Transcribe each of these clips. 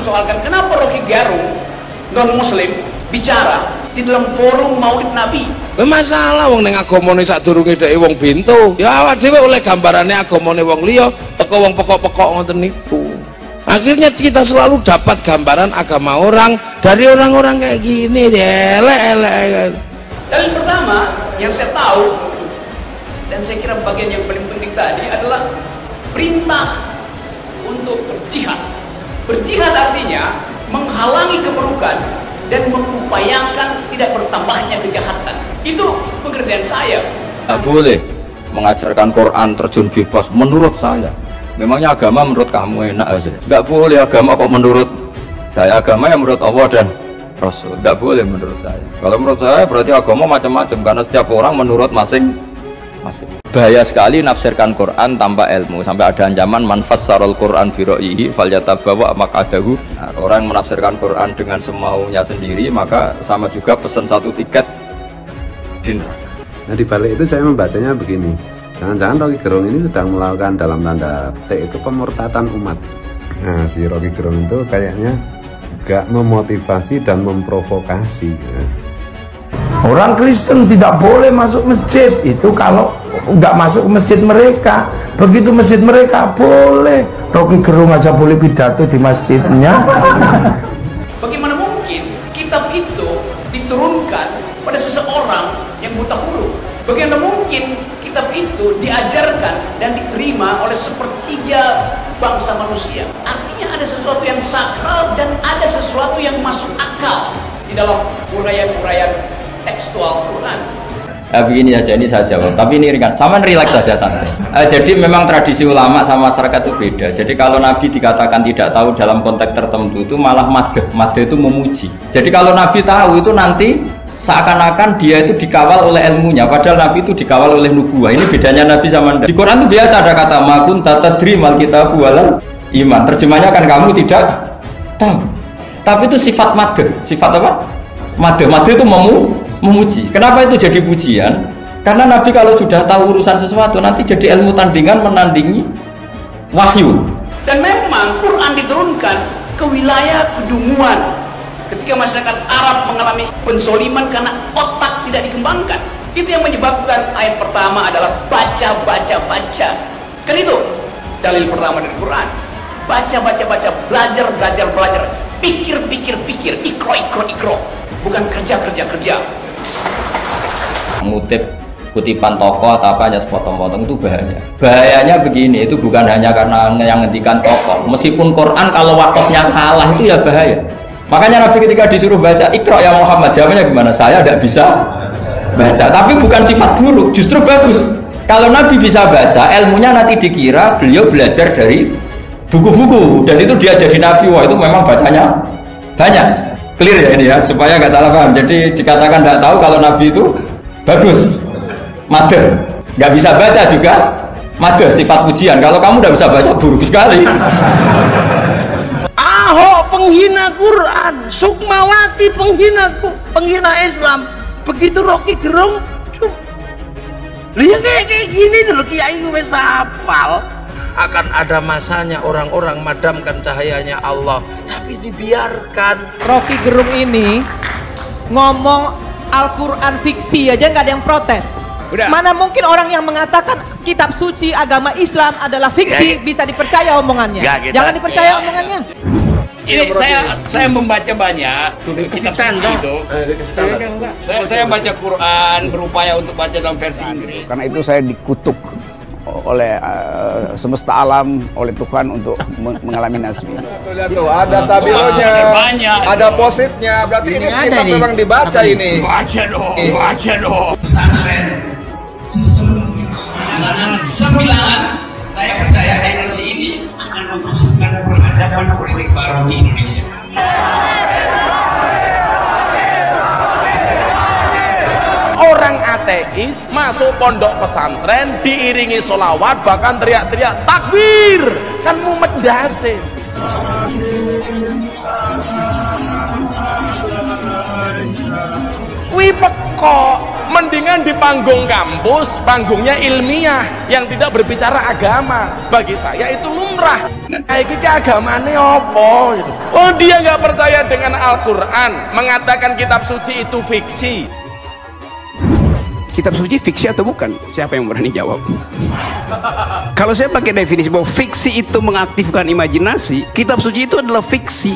mempersoalkan kenapa Rocky Gerung non muslim bicara di dalam forum Maulid Nabi. Masalah wong ning agamane sadurunge dhek wong bintu. Ya awak dhewe oleh gambarane agamane wong liya, teko wong pokok-pokok ngoten niku. Akhirnya kita selalu dapat gambaran agama orang dari orang-orang kayak gini, elek-elek. Dalil pertama yang saya tahu dan saya kira bagian yang paling penting tadi adalah perintah untuk berjihad. Berjihad artinya menghalangi keburukan dan mengupayakan tidak bertambahnya kejahatan. Itu pekerjaan saya. Tidak boleh mengajarkan Quran terjun bebas menurut saya. Memangnya agama menurut kamu enak aja? Nggak boleh agama kok menurut saya. Agama yang menurut Allah dan Rasul. Nggak boleh menurut saya. Kalau menurut saya berarti agama macam-macam, karena setiap orang menurut masing-masing. Bahaya sekali nafsirkan Quran tanpa ilmu, sampai ada ancaman man fassarul Quran bi ra'yihi falyatabawa maq'adahu. Nah, orang yang menafsirkan Quran dengan semaunya sendiri maka sama juga pesan satu tiket di neraka. Nah, di balik itu saya membacanya begini. Jangan-jangan Rocky Gerung ini sedang melakukan dalam tanda petik itu pemurtatan umat. Nah, si Rocky Gerung itu kayaknya gak memotivasi dan memprovokasi ya. Orang Kristen tidak boleh masuk masjid, itu kalau nggak masuk ke masjid mereka. Begitu masjid mereka boleh. Rocky Gerung aja boleh pidato di masjidnya. Bagaimana mungkin kitab itu diturunkan pada seseorang yang buta huruf? Bagaimana mungkin kitab itu diajarkan dan diterima oleh sepertiga bangsa manusia? Artinya ada sesuatu yang sakral dan ada sesuatu yang masuk akal di dalam uraian-uraian tekstual Quran. Begini saja, ini saya jawab, tapi ini ringan, sama relax saja, santai. Jadi memang tradisi ulama sama masyarakat itu beda. Jadi kalau Nabi dikatakan tidak tahu dalam konteks tertentu itu malah madh itu memuji. Jadi kalau Nabi tahu itu nanti seakan-akan dia itu dikawal oleh ilmunya, padahal Nabi itu dikawal oleh nubuah. Ini bedanya Nabi sama Anda. Di Quran itu biasa ada kata makun tatadri mal kitabu walal iman. Terjemahnya kan kamu tidak tahu. Tapi itu sifat madh. Sifat apa? Madh itu memuji. Kenapa itu jadi pujian? Karena Nabi kalau sudah tahu urusan sesuatu nanti jadi ilmu tandingan menandingi wahyu. Dan memang Quran diturunkan ke wilayah kedunguan ketika masyarakat Arab mengalami penzoliman karena otak tidak dikembangkan. Itu yang menyebabkan ayat pertama adalah baca. Kan itu dalil pertama dari Quran. Baca, belajar, pikir, ikro. Bukan kerja. Ngutip kutipan tokoh atau apa hanya sepotong-potong itu bahaya. Bahayanya begini, itu bukan hanya karena yang ngendikan tokoh. Meskipun Quran kalau wakafnya salah itu ya bahaya. Makanya Nabi ketika disuruh baca Iqra ya Muhammad, jawabannya gimana? Saya tidak bisa baca. Tapi bukan sifat buruk, justru bagus. Kalau Nabi bisa baca, ilmunya nanti dikira beliau belajar dari buku-buku dan itu dia jadi Nabi. Wah, itu memang bacanya banyak. Clear ya ini ya, supaya nggak salah paham. Jadi dikatakan tidak tahu kalau Nabi itu bagus, madh. Nggak bisa baca juga madh, sifat pujian. Kalau kamu nggak bisa baca, buruk sekali. Ahok penghina Quran, Sukmawati penghina Islam. Begitu Rocky Gerung, lihat kayak gini dulu kiai wis hafal. Akan ada masanya orang-orang madamkan cahayanya Allah, tapi dibiarkan. Rocky Gerung ini ngomong Al-Quran fiksi aja nggak ada yang protes. Udah. Mana mungkin orang yang mengatakan kitab suci agama Islam adalah fiksi bisa dipercaya omongannya? Jangan dipercaya omongannya. Ini saya membaca banyak kitab suci itu. Saya baca Quran, berupaya untuk baca dalam versi Inggris. Karena itu saya dikutuk oleh semesta alam, oleh Tuhan untuk mengalami nasib ini. Tuh, ada stabilonya, ada positnya, berarti ini kita memang dibaca ini. Baca dong. Pesantren sembilan, saya percaya energi ini akan mempersatukan peradaban politik baru di Indonesia. Orang ateis masuk pondok pesantren diiringi sholawat bahkan teriak-teriak takbir, kan mumet ndase. Wih pekok, mendingan di panggung kampus, panggungnya ilmiah yang tidak berbicara agama. Bagi saya itu lumrah. lumrah. Kayak iki agamane apa gitu. Oh, dia nggak percaya dengan Al-Quran, mengatakan kitab suci itu fiksi. Kitab suci fiksi atau bukan? Siapa yang berani jawab? Kalau saya pakai definisi bahwa fiksi itu mengaktifkan imajinasi, kitab suci itu adalah fiksi.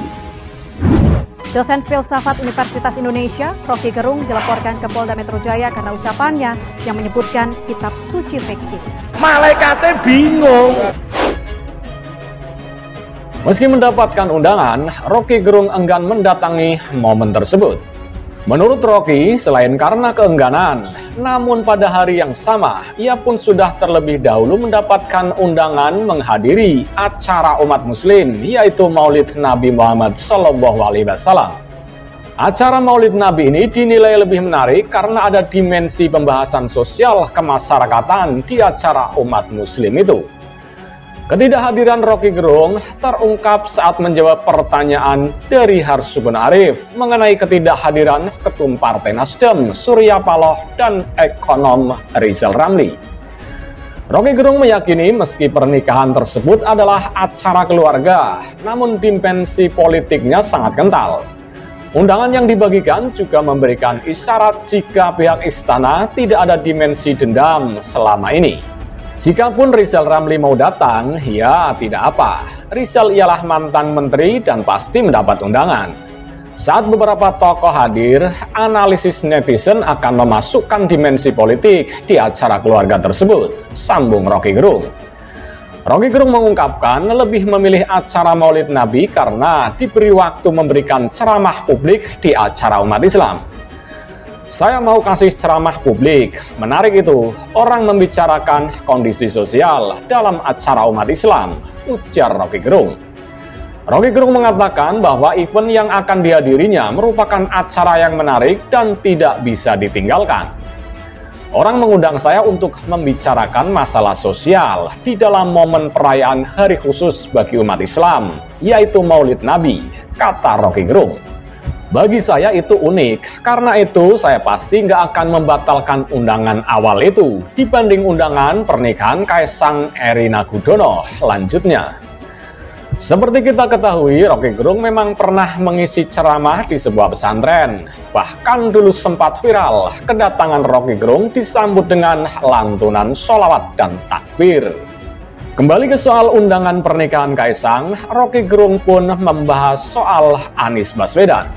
Dosen filsafat Universitas Indonesia, Rocky Gerung, dilaporkan ke Polda Metro Jaya karena ucapannya yang menyebutkan kitab suci fiksi. Malaikatnya bingung. Meski mendapatkan undangan, Rocky Gerung enggan mendatangi momen tersebut. Menurut Rocky, selain karena keengganan, namun pada hari yang sama, ia pun sudah terlebih dahulu mendapatkan undangan menghadiri acara umat muslim, yaitu Maulid Nabi Muhammad SAW. Acara Maulid Nabi ini dinilai lebih menarik karena ada dimensi pembahasan sosial kemasyarakatan di acara umat muslim itu. Ketidakhadiran Rocky Gerung terungkap saat menjawab pertanyaan dari Harsubun Arif mengenai ketidakhadiran Ketum Partai Nasdem, Surya Paloh, dan ekonom Rizal Ramli. Rocky Gerung meyakini meski pernikahan tersebut adalah acara keluarga, namun dimensi politiknya sangat kental. Undangan yang dibagikan juga memberikan isyarat jika pihak istana tidak ada dimensi dendam selama ini. Jikapun Rizal Ramli mau datang, ya tidak apa. Rizal ialah mantan menteri dan pasti mendapat undangan. Saat beberapa tokoh hadir, analisis netizen akan memasukkan dimensi politik di acara keluarga tersebut, sambung Rocky Gerung. Rocky Gerung mengungkapkan lebih memilih acara Maulid Nabi karena diberi waktu memberikan ceramah publik di acara umat Islam. Saya mau kasih ceramah publik, menarik itu, orang membicarakan kondisi sosial dalam acara umat Islam, ujar Rocky Gerung. Rocky Gerung mengatakan bahwa event yang akan dihadirinya merupakan acara yang menarik dan tidak bisa ditinggalkan. Orang mengundang saya untuk membicarakan masalah sosial di dalam momen perayaan hari khusus bagi umat Islam, yaitu Maulid Nabi, kata Rocky Gerung. Bagi saya itu unik, karena itu saya pasti nggak akan membatalkan undangan awal itu dibanding undangan pernikahan Kaisang Erina Gudono, lanjutnya. Seperti kita ketahui, Rocky Gerung memang pernah mengisi ceramah di sebuah pesantren. Bahkan dulu sempat viral, kedatangan Rocky Gerung disambut dengan lantunan sholawat dan takbir. Kembali ke soal undangan pernikahan Kaisang, Rocky Gerung pun membahas soal Anies Baswedan.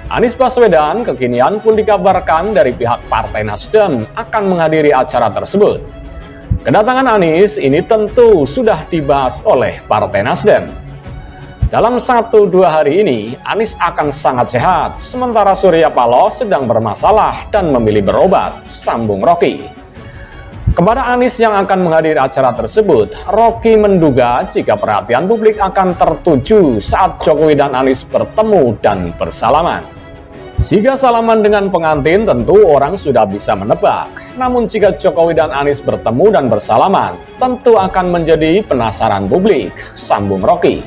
Anies Baswedan kekinian pun dikabarkan dari pihak Partai Nasdem akan menghadiri acara tersebut. Kedatangan Anies ini tentu sudah dibahas oleh Partai Nasdem. Dalam 1-2 hari ini, Anies akan sangat sehat, sementara Surya Paloh sedang bermasalah dan memilih berobat, sambung Rocky. Kepada Anies yang akan menghadiri acara tersebut, Rocky menduga jika perhatian publik akan tertuju saat Jokowi dan Anies bertemu dan bersalaman. Jika salaman dengan pengantin tentu orang sudah bisa menebak. Namun jika Jokowi dan Anies bertemu dan bersalaman, tentu akan menjadi penasaran publik, sambung Rocky.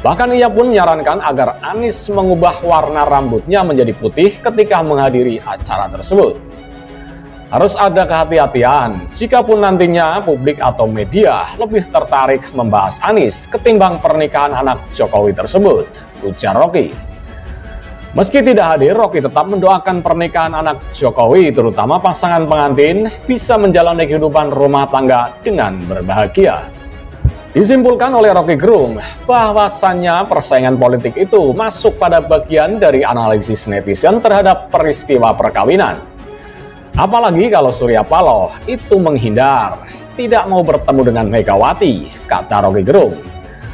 Bahkan ia pun menyarankan agar Anies mengubah warna rambutnya menjadi putih ketika menghadiri acara tersebut. Harus ada kehati-hatian, jikapun nantinya publik atau media lebih tertarik membahas Anies ketimbang pernikahan anak Jokowi tersebut, ujar Rocky. Meski tidak hadir, Rocky tetap mendoakan pernikahan anak Jokowi, terutama pasangan pengantin, bisa menjalani kehidupan rumah tangga dengan berbahagia. Disimpulkan oleh Rocky Gerung, bahwasannya persaingan politik itu masuk pada bagian dari analisis netizen terhadap peristiwa perkawinan. Apalagi kalau Surya Paloh itu menghindar, tidak mau bertemu dengan Megawati, kata Rocky Gerung.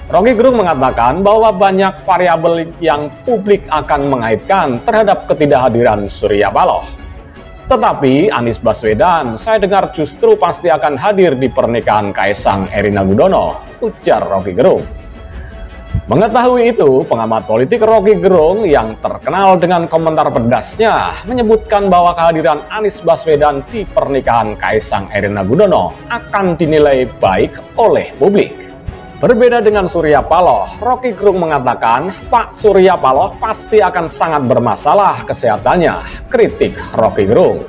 Rocky Gerung mengatakan bahwa banyak variabel yang publik akan mengaitkan terhadap ketidakhadiran Surya Paloh. Tetapi Anies Baswedan, saya dengar justru pasti akan hadir di pernikahan Kaisang Erina Gudono, ujar Rocky Gerung. Mengetahui itu, pengamat politik Rocky Gerung yang terkenal dengan komentar pedasnya menyebutkan bahwa kehadiran Anies Baswedan di pernikahan Kaisang Erina Gudono akan dinilai baik oleh publik. Berbeda dengan Surya Paloh, Rocky Gerung mengatakan Pak Surya Paloh pasti akan sangat bermasalah kesehatannya, kritik Rocky Gerung.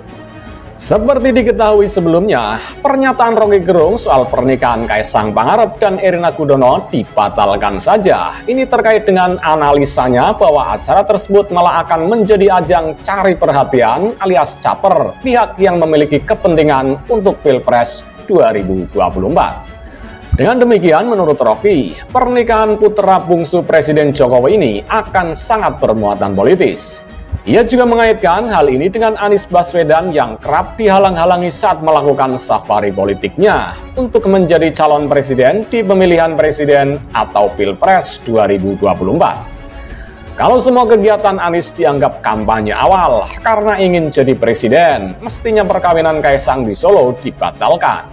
Seperti diketahui sebelumnya, pernyataan Roky Gerung soal pernikahan Kaisang Pangarep dan Erina Gudono dibatalkan saja. Ini terkait dengan analisanya bahwa acara tersebut malah akan menjadi ajang cari perhatian alias caper pihak yang memiliki kepentingan untuk Pilpres 2024. Dengan demikian, menurut Roky, pernikahan putra bungsu Presiden Jokowi ini akan sangat bermuatan politis. Ia juga mengaitkan hal ini dengan Anies Baswedan yang kerap dihalang-halangi saat melakukan safari politiknya untuk menjadi calon presiden di pemilihan presiden atau Pilpres 2024. Kalau semua kegiatan Anies dianggap kampanye awal karena ingin jadi presiden, mestinya perkawinan Kaisang di Solo dibatalkan.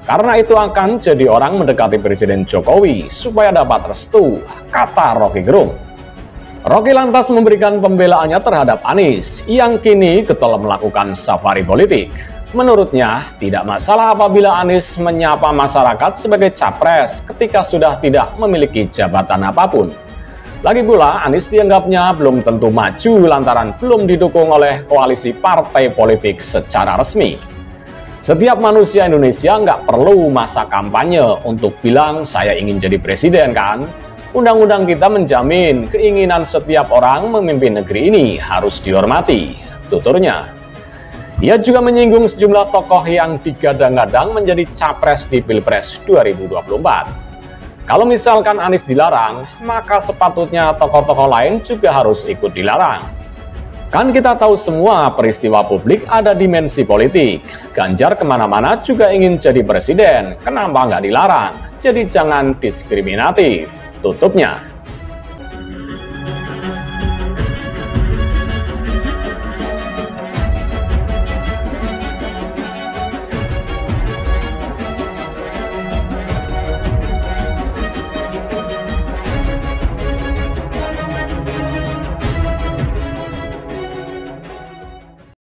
Karena itu akan jadi orang mendekati Presiden Jokowi supaya dapat restu, kata Roky Gerung. Roky lantas memberikan pembelaannya terhadap Anies yang kini getol melakukan safari politik. Menurutnya, tidak masalah apabila Anies menyapa masyarakat sebagai capres ketika sudah tidak memiliki jabatan apapun. Lagi pula, Anies dianggapnya belum tentu maju lantaran belum didukung oleh koalisi partai politik secara resmi. Setiap manusia Indonesia nggak perlu masa kampanye untuk bilang saya ingin jadi presiden kan? Undang-undang kita menjamin keinginan setiap orang memimpin negeri ini harus dihormati, tuturnya. Ia juga menyinggung sejumlah tokoh yang digadang-gadang menjadi capres di Pilpres 2024. Kalau misalkan Anies dilarang, maka sepatutnya tokoh-tokoh lain juga harus ikut dilarang. Kan kita tahu semua peristiwa publik ada dimensi politik. Ganjar kemana-mana juga ingin jadi presiden, kenapa nggak dilarang? Jadi jangan diskriminatif, tutupnya.